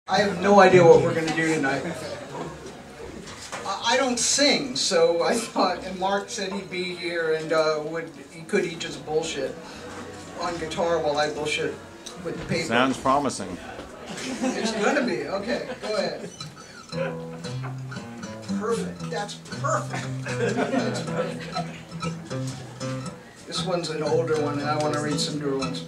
I have no idea what we're going to do tonight. I don't sing, so I thought, and Mark said he'd be here and could he just bullshit on guitar while I bullshit with the paper. Sounds promising. It's going to be. Okay, go ahead. Perfect. That's perfect. That's perfect. This one's an older one, and I want to read some newer ones.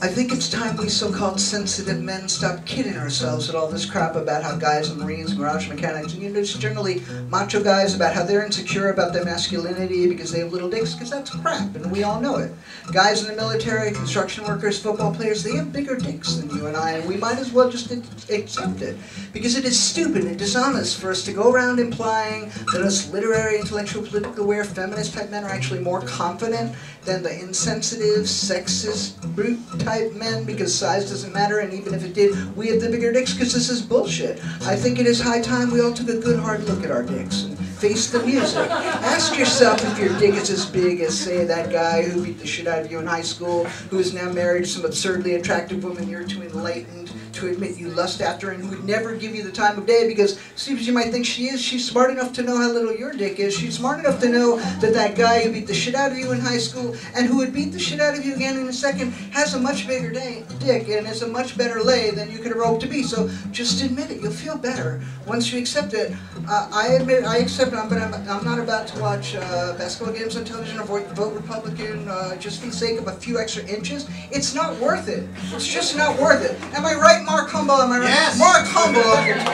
I think it's time we so-called sensitive men stop kidding ourselves with all this crap about how guys are Marines and garage mechanics and just generally macho guys about how they're insecure about their masculinity because they have little dicks, because that's crap, and we all know it. Guys in the military, construction workers, football players, they have bigger dicks than you and I, and we might as well just accept it. Because it is stupid and dishonest for us to go around implying that us literary, intellectual, politically aware, feminist type men are actually more confident than the insensitive, sexist, brute type men, because size doesn't matter, and even if it did, we have the bigger dicks because this is bullshit. I think it is high time we all took a good hard look at our dicks and face the music. Ask yourself if your dick is as big as, say, that guy who beat the shit out of you in high school, who is now married to some absurdly attractive woman you're too enlightened to admit you lust after, and who would never give you the time of day because, see what you might think she is, she's smart enough to know how little your dick is. She's smart enough to know that that guy who beat the shit out of you in high school and who would beat the shit out of you again in a second has a much bigger dick and is a much better lay than you could have hoped to be. So just admit it. You'll feel better once you accept it. I admit I accept it, but I'm not about to watch basketball games on television or vote Republican just for the sake of a few extra inches. It's not worth it. It's just not worth it. Am I right, Mark Humble? Am I right? Yes. Mark Humble on guitar.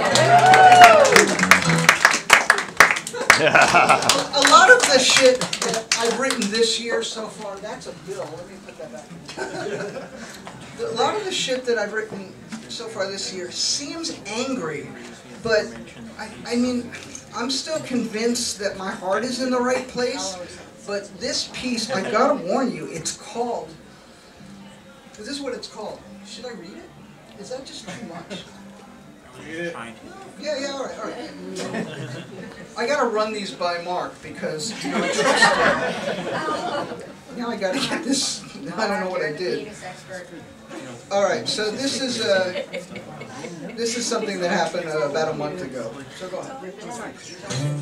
A lot of the shit that I've written this year so far, that's a bill. Let me put that back. A lot of the shit that I've written so far this year seems angry, but I mean, I'm still convinced that my heart is in the right place. But this piece, I gotta warn you, it's called. This is what it's called. Should I read it? Is that just too much? Read it. Yeah, all right. I gotta run these by Mark because now I gotta get this. I don't know what I did. All right, so this is something that happened about a month ago. So go on.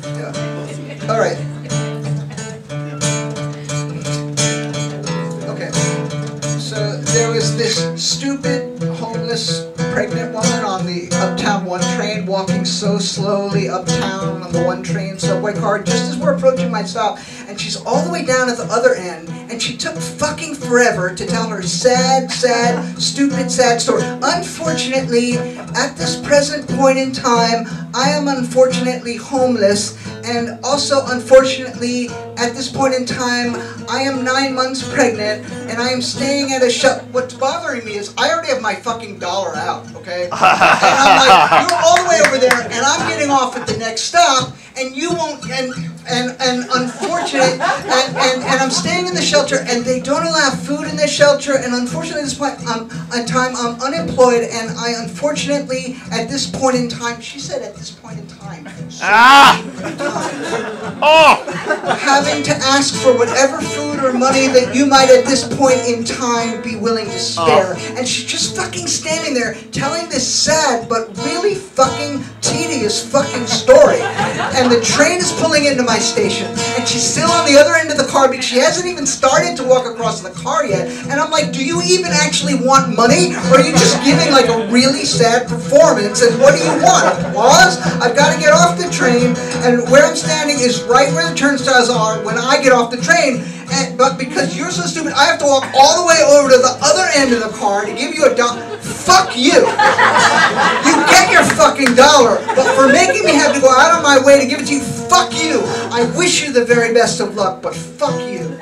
Yeah. All right. Okay. So there was this stupid, homeless, pregnant woman on the Uptown 1 train walking so slowly uptown on the 1 train subway car just as we're approaching my stop, and she's all the way down at the other end, and she took fucking forever to tell her sad, stupid, sad story. Unfortunately, at this present point in time, I am unfortunately homeless, and also unfortunately, at this point in time, I am 9 months pregnant, and I am staying at a shelter. What's bothering me is I already have my fucking dollar out, okay? And I'm like, you're all the way over there, and I'm getting off at the next stop, and you won't, and unfortunate, and I'm staying in the shelter, and they don't allow food in the shelter, and unfortunately at this point in time, I'm unemployed, and I unfortunately, at this point in time, she said at this point in time, having to ask for whatever food or money that you might at this point in time be willing to spare. And she's just fucking standing there telling this sad but really fucking tedious fucking story. And the train is pulling into my station, and she's still on the other end of the car because she hasn't even started to walk across the car yet. And I'm like, do you even actually want money? Or are you just giving like a really sad performance? And what do you want? Applause? I've got to get off the train, and where I'm standing is right where the turnstiles are when I get off the train. But because you're so stupid, I have to walk all the way over to the other end of the car to give you a dollar. Fuck you! You get your fucking dollar, but for making me have to go out of my way to give it to you, fuck you! I wish you the very best of luck, but fuck you.